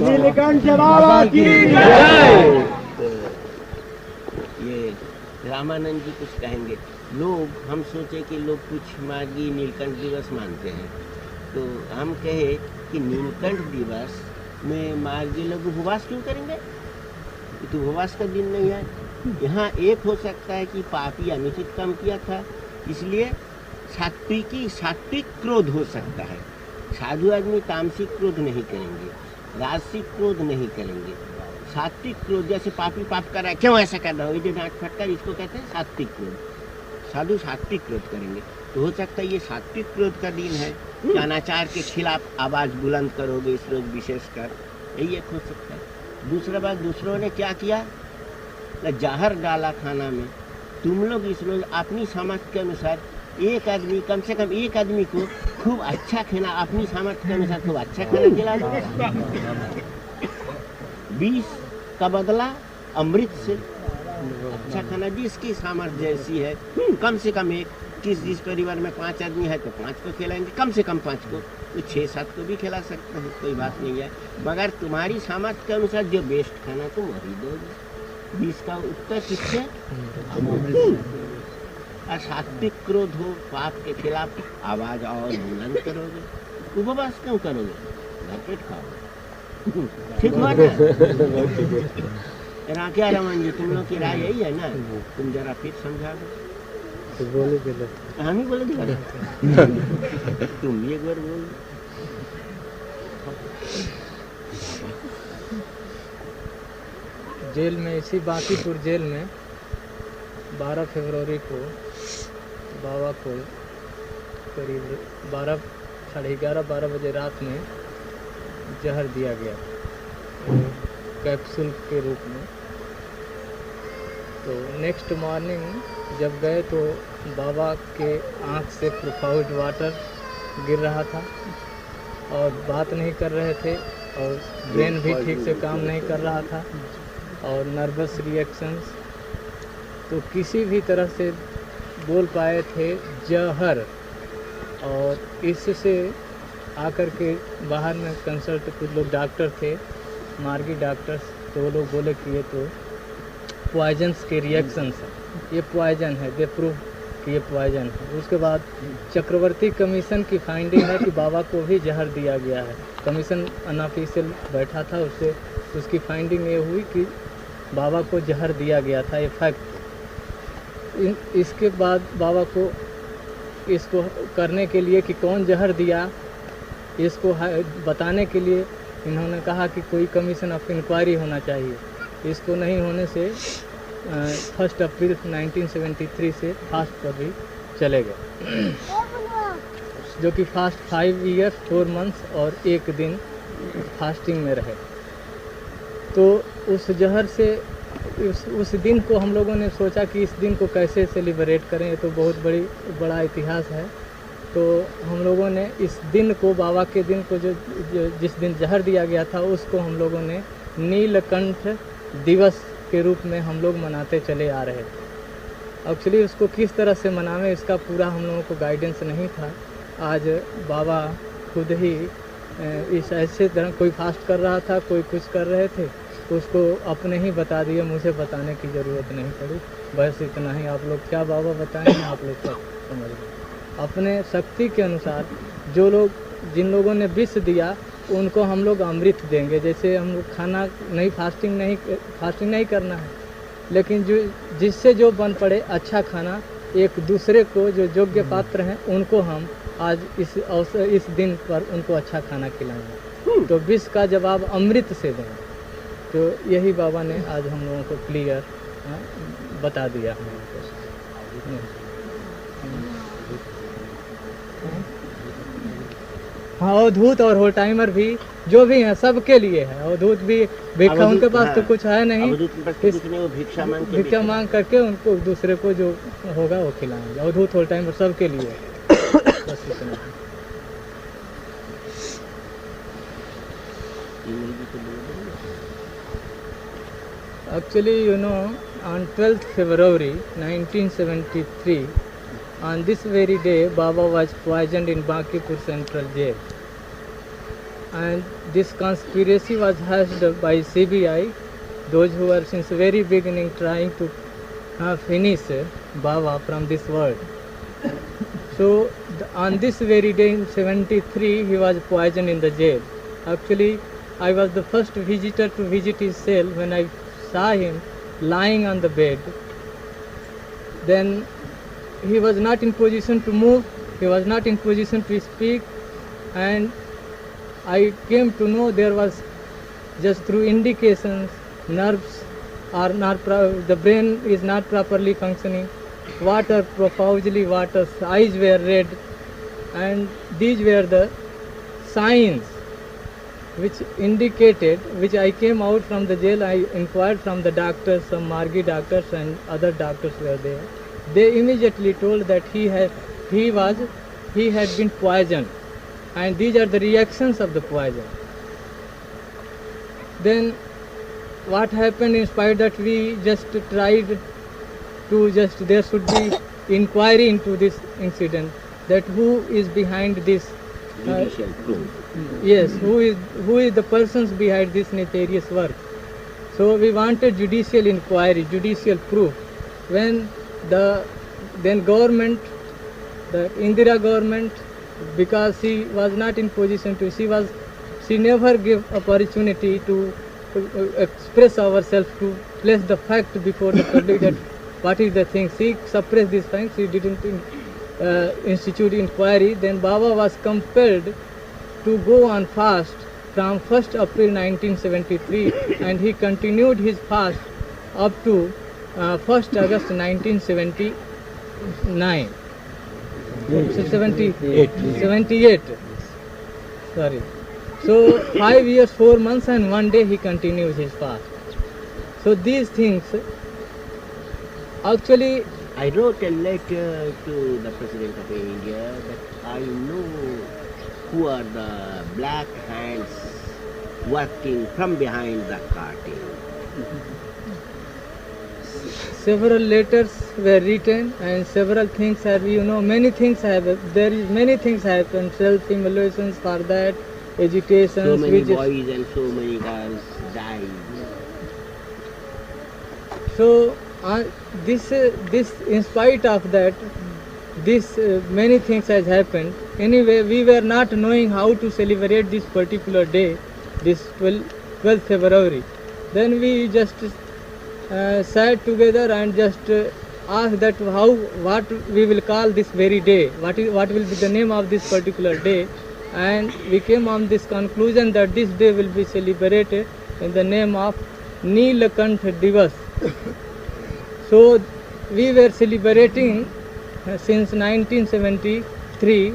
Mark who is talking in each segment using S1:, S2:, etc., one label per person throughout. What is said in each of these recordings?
S1: नीलकंठ बाबा की जय।
S2: ये रामानंद जी कुछ कहेंगे। लोग हम सोचे कि लोग कुछ मार्गी नीलकंठ दिवस मानते हैं, तो हम कहे कि नीलकंठ दिवस में मार्गी लोग उपवास क्यों करेंगे? ये तो उपवास का दिन नहीं है। यहाँ एक हो सकता है कि पापी अनुचित काम किया था, इसलिए सात्विक क्रोध हो सकता है। साधु आदमी तामसिक क्रोध नहीं करेंगे, राजसिक क्रोध नहीं करेंगे। सात्विक क्रोध, जैसे पापी पाप कर रहा है, क्यों ऐसा कर रहा हो, ये डांट फटकार, इसको कहते हैं सात्विक क्रोध। साधु सात्विक क्रोध करेंगे। तो हो सकता है ये सात्विक क्रोध का दिन है कि अनाचार के खिलाफ आवाज बुलंद करोगे इस रोज विशेषकर, यही एक हो सकता है। दूसरा बात, दूसरों ने क्या किया, जहर डाला खाना में। तुम लोग इस रोज अपनी सामर्थ्य के अनुसार एक आदमी, कम से कम एक आदमी को खूब अच्छा खाना, अपनी सामर्थ्य के अनुसार खूब अच्छा खाना खिला दो। 20 का बदला अमृत से। अच्छा खाना जिसकी सामर्थ्य जैसी है, कम से कम एक, जिस परिवार में 5 आदमी है तो 5 को खिलाएंगे, कम से कम 5 को, तो 6-7 को भी खिला सकते हैं, कोई बात नहीं है। मगर तुम्हारी सामर्थ्य के अनुसार जो बेस्ट खाना तुम वही दोगे। 20 का उत्तर किससे? और सात्विक क्रोध हो, पाप के खिलाफ आवाज और बुलंद करोगे। उपवास क्यों करोगे? भरपेट खाओ। ठीक हुआ ना? क्या रमन जी, तुम लोग की राय यही है ना? तुम जरा फिर समझा दो।
S1: बोले
S2: हम ही बोले तुम भी एक बार बोल।
S3: जेल में, इसी बांकीपुर जेल में 12 फरवरी को बाबा को करीब 11:30-12 बजे रात में जहर दिया गया कैप्सूल के रूप में। तो नेक्स्ट मॉर्निंग जब गए तो बाबा के आँख से प्रोफाउंड वाटर गिर रहा था और बात नहीं कर रहे थे, और ब्रेन भी ठीक से काम नहीं कर रहा था, और नर्वस रिएक्शंस, तो किसी भी तरह से बोल पाए थे जहर। और इससे आकर के बाहर में कंसल्ट कुछ लोग डॉक्टर थे, मार्गी डॉक्टर्स, तो वो लोग बोले कि ये तो पॉइजन्स के रिएक्शंस हैं, ये पॉइजन है, दे प्रूव कि ये पॉइजन है। उसके बाद चक्रवर्ती कमीशन की फाइंडिंग है कि बाबा को भी जहर दिया गया है। कमीशन अनऑफिशियल बैठा था, उससे उसकी फाइंडिंग ये हुई कि बाबा को जहर दिया गया था, ये फैक्ट। इसके बाद बाबा को इसको करने के लिए कि कौन जहर दिया, इसको बताने के लिए इन्होंने कहा कि कोई कमीशन ऑफ इंक्वायरी होना चाहिए। इसको नहीं होने से 1 अप्रैल 1973 से फास्ट पर भी चले गए, जो कि फास्ट 5 ईयर्स 4 मंथ्स और 1 दिन फास्टिंग में रहे। तो उस जहर से उस दिन को हम लोगों ने सोचा कि इस दिन को कैसे सेलिब्रेट करें, ये तो बहुत बड़ा इतिहास है। तो हम लोगों ने इस दिन को, बाबा के दिन को, जो जिस दिन जहर दिया गया था, उसको हम लोगों ने नीलकंठ दिवस के रूप में हम लोग मनाते चले आ रहे थे। एक्चुअली उसको किस तरह से मनावें, इसका पूरा हम लोगों को गाइडेंस नहीं था। आज बाबा खुद ही इस ऐसे तरह, कोई फास्ट कर रहा था, कोई कुछ कर रहे थे, उसको अपने ही बता दिए, मुझे बताने की ज़रूरत नहीं पड़ी। बस इतना ही, आप लोग क्या बाबा बताएंगे, आप लोग सब समझ गए। अपने शक्ति के अनुसार जिन लोगों ने विष दिया, उनको हम लोग अमृत देंगे। जैसे हम लोग खाना नहीं, फास्टिंग नहीं करना है, लेकिन जिससे जो बन पड़े अच्छा खाना, एक दूसरे को जो योग्य पात्र हैं उनको हम आज इस दिन पर उनको अच्छा खाना खिलाएंगे। तो विष का जवाब अमृत से देंगे। तो यही बाबा ने आज हम लोगों को क्लियर बता दिया। हाँ, अवधूत और होल टाइमर भी जो भी हैं सबके लिए है। अवधूत भी भिक्षा, उनके पास तो कुछ है नहीं, भिक्षा मांग करके उनको दूसरे को जो होगा वो खिलाएंगे। अवधूत होल टाइमर सबके लिए बस इतना। Actually, you know, on 12th February 1973, on this very day, Baba was poisoned in Bankipur Central Jail. and this conspiracy was hatched by CBI, those who were since very beginning trying to finish Baba from this world. So on this very day in 73 he was poisoned in the jail. Actually I was the first visitor to visit his cell. When I saw him lying on the bed, then he was not in position to move, he was not in position to speak, and I came to know there was just through indications nerves are not the brain is not properly functioning, water profusely water, eyes were red, and these were the signs which indicated, which I came out from the jail, I inquired from the doctors, some Margi doctors and other doctors were there. They immediately told that he had been poisoned, and these are the reactions of the poison. Then what happened, in spite that we just tried to there should be inquiry into this incident, that who is behind this
S2: Judicial proof.
S3: yes, who is the persons behind this nefarious work. So we wanted judicial inquiry, judicial proof. When then government, the Indira government, because she was not in position to, she never gave opportunity to express ourselves, to place the fact before the public that what is the thing. She suppressed this fact, she didn't institute inquiry. Then Baba was compelled to go on fast from 1st April 1973 and he continued his fast up to 1st August 1979. 78. Sorry. So 5 years, 4 months and 1 day he continues his fast. So these things actually,
S2: I wrote a letter to the President of India that I know who are the black hands working from behind the curtain.
S3: several letters were written and several things have, many things have, many things happen, self-emulations for that, education.
S2: So many boys and so many girls died.
S3: So this in spite of that, this many things has happened. Anyway, we were not knowing how to celebrate this particular day, this 12th February. Then we just sat together and just asked that what we will call this very day, what will be the name of this particular day, and we came on this conclusion that this day will be celebrated in the name of Neelakantha Divas. So we were celebrating since 1973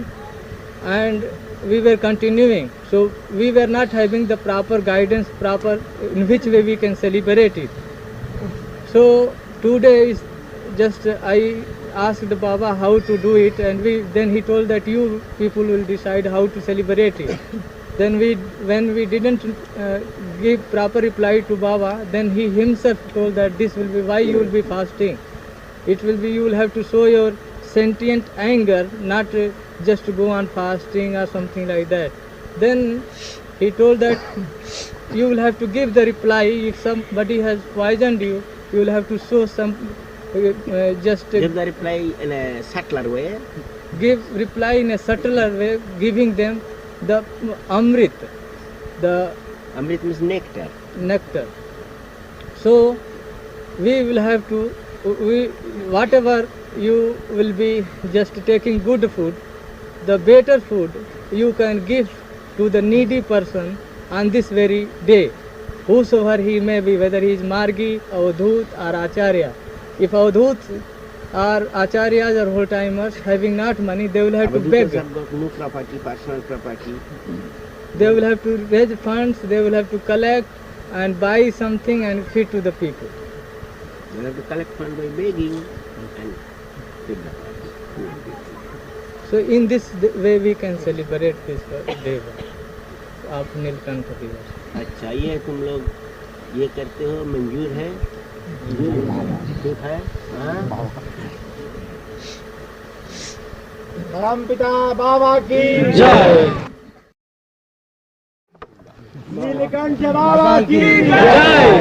S3: and we were continuing. So we were not having the proper guidance, in which way we can celebrate it. So today is just I asked Baba how to do it, and then he told that you people will decide how to celebrate it. Then when we didn't give proper reply to Baba, then he himself told that this will be why you will be fasting. It will be, you will have to show your sentient anger, not just to go on fasting or something like that. Then he told that you will have to give the reply. If somebody has poisoned you, you will have to show some
S2: Give the reply in a subtler way.
S3: Give reply in a subtler way, giving them the Amrit. The
S2: Amrit means nectar.
S3: Nectar. So we will have to, whatever you will be just taking good food, the better food you can give to the needy person on this very day, whosoever he may be, whether he is Margi, Avadhut or Acharya. If Avadhut or Acharyas or whole timers having not money, they will have to beg.
S2: Have got no property, personal property.
S3: They will have to raise funds, they will have to collect and buy something and feed to the people.
S2: They have to collect funds by begging and feed the people.
S3: So in this way we can celebrate this day of Neelkanth दिवस.
S2: अच्छा, ये तुम लोग ये करते हो, मंजूर है? ठीक है? हाँ?
S1: परम पिता बाबा की जय। कंठ बाबा की जय।